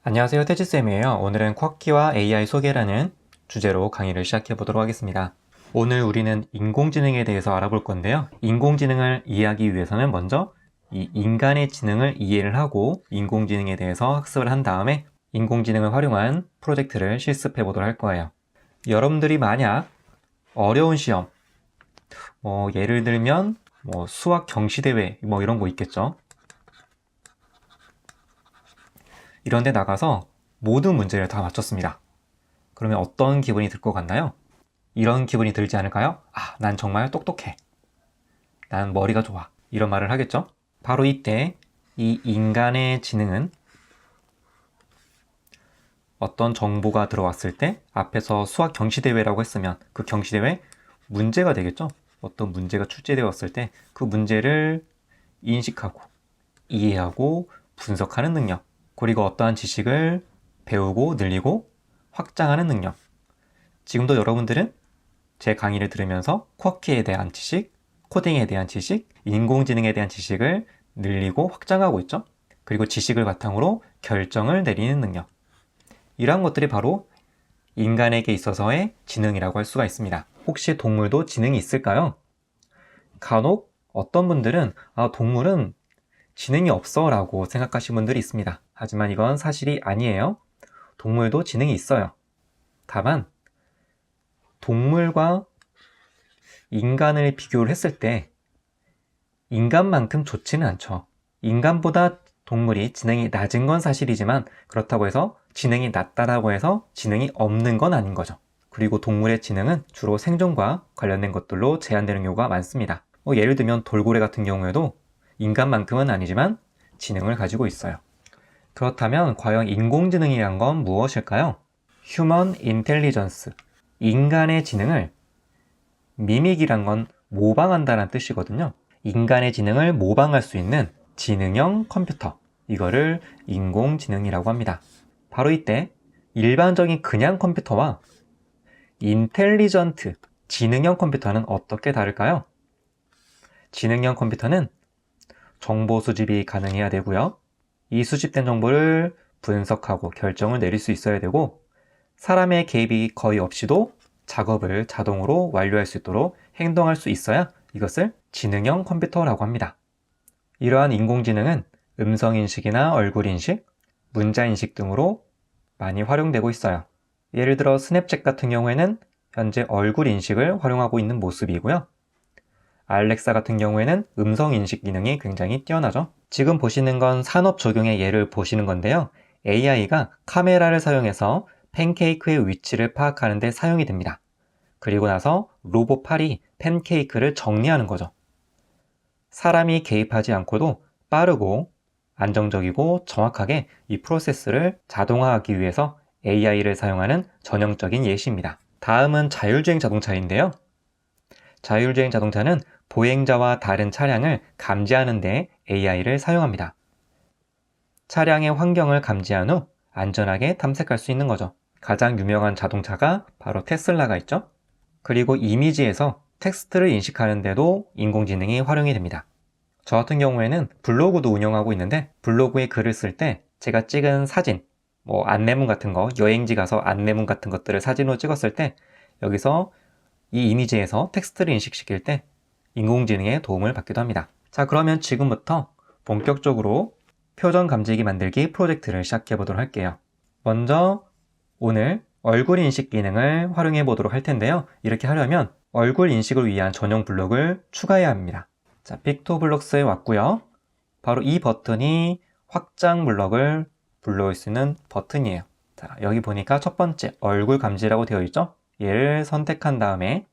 안녕하세요, 태지쌤이에요. 오늘은 쿼키와 AI 소개라는 주제로 강의를 시작해 보도록 하겠습니다. 오늘 우리는 인공지능에 대해서 알아볼 건데요. 인공지능을 이해하기 위해서는 먼저 이 인간의 지능을 이해를 하고 인공지능에 대해서 학습을 한 다음에 인공지능을 활용한 프로젝트를 실습해 보도록 할 거예요. 여러분들이 만약 어려운 시험, 예를 들면 수학 경시대회 이런 거 있겠죠. 이런 데 나가서 모든 문제를 다 맞췄습니다. 그러면 어떤 기분이 들 것 같나요? 이런 기분이 들지 않을까요? 아, 난 정말 똑똑해. 난 머리가 좋아. 이런 말을 하겠죠? 바로 이때 이 인간의 지능은 어떤 정보가 들어왔을 때 앞에서 수학 경시대회라고 했으면 그 경시대회 문제가 되겠죠? 어떤 문제가 출제되었을 때 그 문제를 인식하고 이해하고 분석하는 능력, 그리고 어떠한 지식을 배우고 늘리고 확장하는 능력. 지금도 여러분들은 제 강의를 들으면서 쿼키에 대한 지식, 코딩에 대한 지식, 인공지능에 대한 지식을 늘리고 확장하고 있죠. 그리고 지식을 바탕으로 결정을 내리는 능력. 이러한 것들이 바로 인간에게 있어서의 지능이라고 할 수가 있습니다. 혹시 동물도 지능이 있을까요? 간혹 어떤 분들은 동물은 지능이 없어 라고 생각하시는 분들이 있습니다. 하지만 이건 사실이 아니에요. 동물도 지능이 있어요. 다만 동물과 인간을 비교를 했을 때 인간만큼 좋지는 않죠. 인간보다 동물이 지능이 낮은 건 사실이지만 그렇다고 해서 지능이 낮다라고 해서 지능이 없는 건 아닌 거죠. 그리고 동물의 지능은 주로 생존과 관련된 것들로 제한되는 경우가 많습니다. 예를 들면 돌고래 같은 경우에도 인간만큼은 아니지만 지능을 가지고 있어요. 그렇다면 과연 인공지능이란 건 무엇일까요? Human Intelligence, 인간의 지능을 미믹이란 건 모방한다는 뜻이거든요. 인간의 지능을 모방할 수 있는 지능형 컴퓨터, 이거를 인공지능이라고 합니다. 바로 이때 일반적인 그냥 컴퓨터와 인텔리전트, 지능형 컴퓨터는 어떻게 다를까요? 지능형 컴퓨터는 정보 수집이 가능해야 되고요. 이 수집된 정보를 분석하고 결정을 내릴 수 있어야 되고 사람의 개입이 거의 없이도 작업을 자동으로 완료할 수 있도록 행동할 수 있어야 이것을 지능형 컴퓨터라고 합니다. 이러한 인공지능은 음성인식이나 얼굴인식, 문자인식 등으로 많이 활용되고 있어요. 예를 들어 스냅챗 같은 경우에는 현재 얼굴인식을 활용하고 있는 모습이고요. 알렉사 같은 경우에는 음성인식 기능이 굉장히 뛰어나죠. 지금 보시는 건 산업 적용의 예를 보시는 건데요. AI가 카메라를 사용해서 팬케이크의 위치를 파악하는 데 사용이 됩니다. 그리고 나서 로봇 팔이 팬케이크를 정리하는 거죠. 사람이 개입하지 않고도 빠르고 안정적이고 정확하게 이 프로세스를 자동화하기 위해서 AI를 사용하는 전형적인 예시입니다. 다음은 자율주행 자동차인데요. 자율주행 자동차는 보행자와 다른 차량을 감지하는 데 AI를 사용합니다. 차량의 환경을 감지한 후 안전하게 탐색할 수 있는 거죠. 가장 유명한 자동차가 바로 테슬라가 있죠. 그리고 이미지에서 텍스트를 인식하는 데도 인공지능이 활용이 됩니다. 저 같은 경우에는 블로그도 운영하고 있는데 블로그에 글을 쓸 때 제가 찍은 사진, 안내문 같은 거, 여행지 가서 안내문 같은 것들을 사진으로 찍었을 때 여기서 이 이미지에서 텍스트를 인식시킬 때 인공지능의 도움을 받기도 합니다. 자, 그러면 지금부터 본격적으로 표정 감지기 만들기 프로젝트를 시작해 보도록 할게요. 먼저 오늘 얼굴 인식 기능을 활용해 보도록 할 텐데요. 이렇게 하려면 얼굴 인식을 위한 전용 블록을 추가해야 합니다. 자, 픽토블록스에 왔고요. 바로 이 버튼이 확장 블록을 불러올 수 있는 버튼이에요. 자, 여기 보니까 첫 번째 얼굴 감지라고 되어 있죠? 얘를 선택한 다음에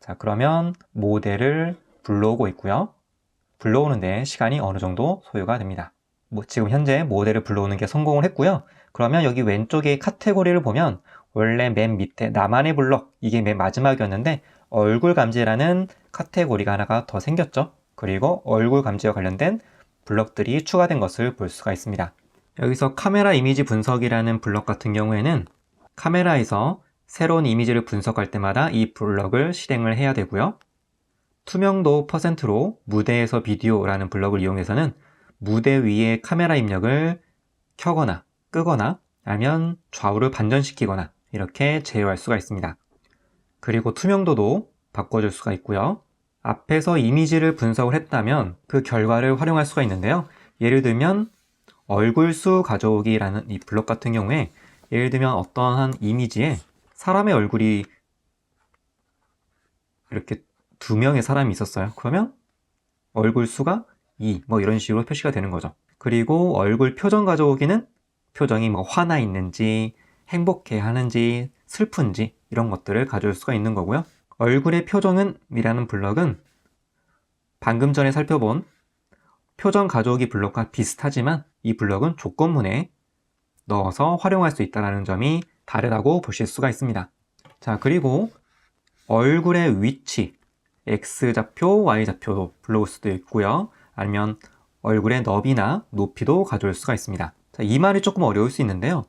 자, 그러면 모델을 불러오고 있고요. 불러오는데 시간이 어느 정도 소요가 됩니다. 지금 현재 모델을 불러오는 게 성공을 했고요. 그러면 여기 왼쪽에 카테고리를 보면 원래 맨 밑에 나만의 블록, 이게 맨 마지막이었는데 얼굴 감지라는 카테고리가 하나가 더 생겼죠. 그리고 얼굴 감지와 관련된 블록들이 추가된 것을 볼 수가 있습니다. 여기서 카메라 이미지 분석이라는 블럭 같은 경우에는 카메라에서 새로운 이미지를 분석할 때마다 이 블럭을 실행을 해야 되고요. 투명도 %로 무대에서 비디오라는 블럭을 이용해서는 무대 위에 카메라 입력을 켜거나 끄거나 아니면 좌우를 반전시키거나 이렇게 제어할 수가 있습니다. 그리고 투명도도 바꿔줄 수가 있고요. 앞에서 이미지를 분석을 했다면 그 결과를 활용할 수가 있는데요. 예를 들면 얼굴 수 가져오기라는 이 블럭 같은 경우에 예를 들면 어떠한 이미지에 사람의 얼굴이 이렇게 2명의 사람이 있었어요. 그러면 얼굴 수가 2, 뭐 이런 식으로 표시가 되는 거죠. 그리고 얼굴 표정 가져오기는 표정이 뭐 화나 있는지 행복해 하는지 슬픈지 이런 것들을 가져올 수가 있는 거고요. 얼굴의 표정은 이라는 블럭은 방금 전에 살펴본 표정 가져오기 블럭과 비슷하지만 이 블럭은 조건문에 넣어서 활용할 수 있다는 점이 다르다고 보실 수가 있습니다. 자, 그리고 얼굴의 위치, X좌표, Y좌표도 불러올 수도 있고요. 아니면 얼굴의 너비나 높이도 가져올 수가 있습니다. 자, 이 말이 조금 어려울 수 있는데요.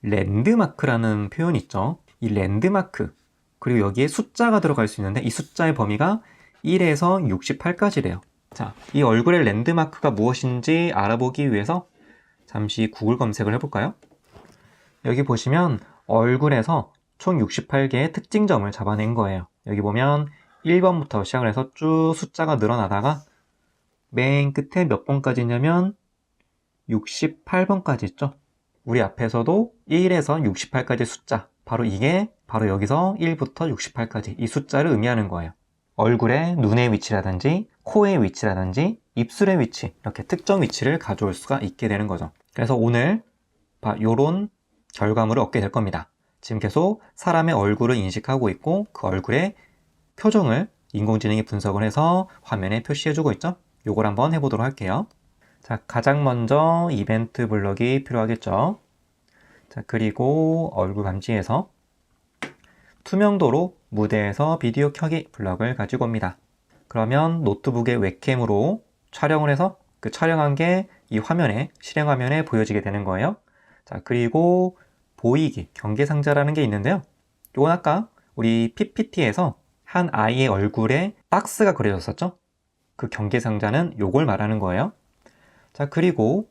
랜드마크라는 표현이 있죠. 이 랜드마크, 그리고 여기에 숫자가 들어갈 수 있는데 이 숫자의 범위가 1에서 68까지래요. 자, 이 얼굴의 랜드마크가 무엇인지 알아보기 위해서 잠시 구글 검색을 해볼까요? 여기 보시면 얼굴에서 총 68개의 특징점을 잡아낸 거예요. 여기 보면 1번부터 시작을 해서 쭉 숫자가 늘어나다가 맨 끝에 몇 번까지 있냐면 68번까지 있죠. 우리 앞에서도 1에서 68까지 숫자, 바로 이게 바로 여기서 1부터 68까지 이 숫자를 의미하는 거예요. 얼굴의 눈의 위치라든지 코의 위치라든지 입술의 위치, 이렇게 특정 위치를 가져올 수가 있게 되는 거죠. 그래서 오늘 이런 결과물을 얻게 될 겁니다. 지금 계속 사람의 얼굴을 인식하고 있고 그 얼굴의 표정을 인공지능이 분석을 해서 화면에 표시해주고 있죠. 요걸 한번 해보도록 할게요. 자, 가장 먼저 이벤트 블럭이 필요하겠죠. 자, 그리고 얼굴 감지에서 투명도로 무대에서 비디오 켜기 블럭을 가지고 옵니다. 그러면 노트북의 웹캠으로 촬영을 해서 그 촬영한 게 이 화면에, 실행 화면에 보여지게 되는 거예요. 자, 그리고 보이기, 경계상자라는 게 있는데요. 요건 아까 우리 PPT에서 한 아이의 얼굴에 박스가 그려졌었죠? 그 경계상자는 요걸 말하는 거예요. 자, 그리고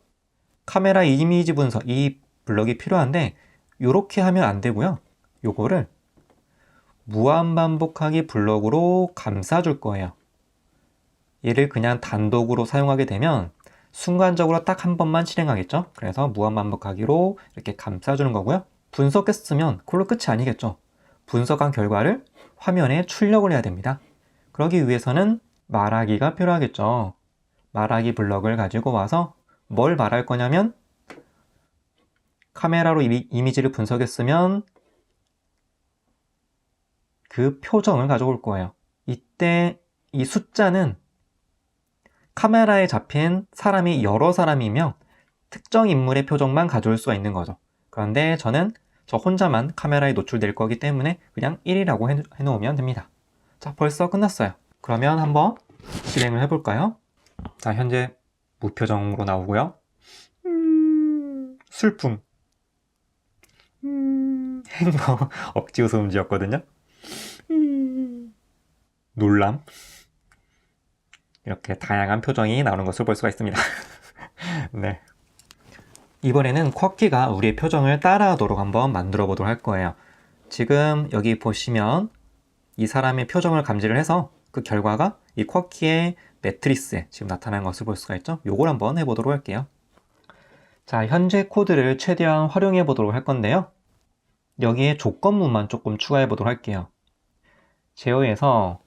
카메라 이미지 분석, 이 블럭이 필요한데 요렇게 하면 안 되고요. 요거를 무한반복하기 블럭으로 감싸줄 거예요. 얘를 그냥 단독으로 사용하게 되면 순간적으로 딱 한 번만 실행하겠죠. 그래서 무한반복하기로 이렇게 감싸주는 거고요. 분석했으면 그걸로 끝이 아니겠죠. 분석한 결과를 화면에 출력을 해야 됩니다. 그러기 위해서는 말하기가 필요하겠죠. 말하기 블럭을 가지고 와서 뭘 말할 거냐면 카메라로 이미지를 분석했으면 그 표정을 가져올 거예요. 이때 이 숫자는 카메라에 잡힌 사람이 여러 사람이며 특정 인물의 표정만 가져올 수가 있는 거죠. 그런데 저는 저 혼자만 카메라에 노출될 거기 때문에 그냥 1이라고 해놓으면 됩니다. 자, 벌써 끝났어요. 그러면 한번 실행을 해볼까요? 자, 현재 무표정으로 나오고요. 슬픔, 행복, 억지 웃음 지었거든요. 놀람, 이렇게 다양한 표정이 나오는 것을 볼 수가 있습니다. 네. 이번에는 쿼키가 우리의 표정을 따라하도록 한번 만들어 보도록 할 거예요. 지금 여기 보시면 이 사람의 표정을 감지를 해서 그 결과가 이 쿼키의 매트리스에 지금 나타나는 것을 볼 수가 있죠. 요걸 한번 해보도록 할게요. 자, 현재 코드를 최대한 활용해 보도록 할 건데요. 여기에 조건문만 조금 추가해 보도록 할게요. 제어에서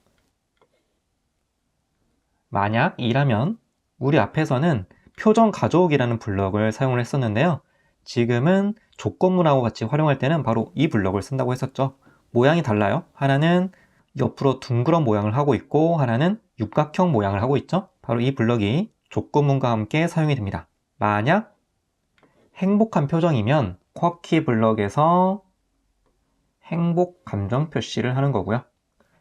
만약 이라면 우리 앞에서는 표정 가져오기라는 블럭을 사용을 했었는데요. 지금은 조건문하고 같이 활용할 때는 바로 이 블럭을 쓴다고 했었죠. 모양이 달라요. 하나는 옆으로 둥그런 모양을 하고 있고 하나는 육각형 모양을 하고 있죠. 바로 이 블럭이 조건문과 함께 사용이 됩니다. 만약 행복한 표정이면 쿼키 블럭에서 행복 감정 표시를 하는 거고요.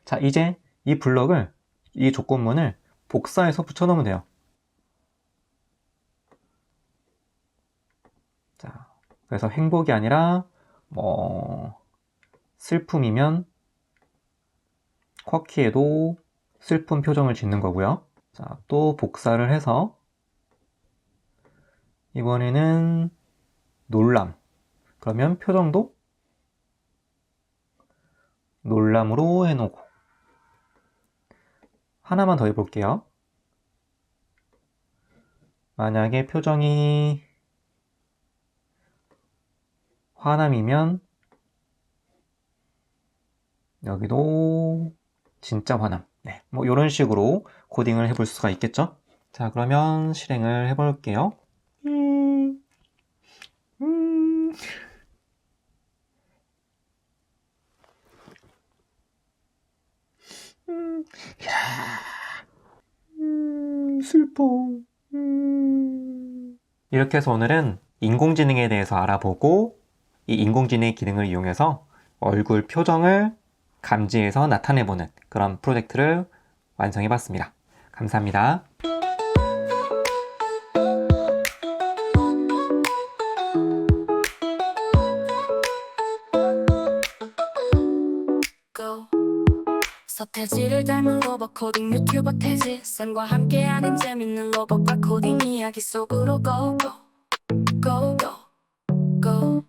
자, 이제 이 블럭을, 이 조건문을 복사해서 붙여넣으면 돼요. 그래서 행복이 아니라 슬픔이면 쿼키에도 슬픈 표정을 짓는 거고요. 자, 또 복사를 해서 이번에는 놀람. 그러면 표정도 놀람으로 해놓고 하나만 더 해볼게요. 만약에 표정이 화남이면 여기도 진짜 화남. 네, 뭐 이런 식으로 코딩을 해볼 수가 있겠죠? 자, 그러면 실행을 해볼게요. 슬퍼. 이렇게 해서 오늘은 인공지능에 대해서 알아보고 이 인공지능의 기능을 이용해서 얼굴 표정을 감지해서 나타내보는 그런 프로젝트를 완성해봤습니다. 감사합니다. 서태지를 닮은 로봇 코딩 유튜버 태지 쌤과 함께하는 재밌는 로봇과 코딩 이야기 속으로 go go go go go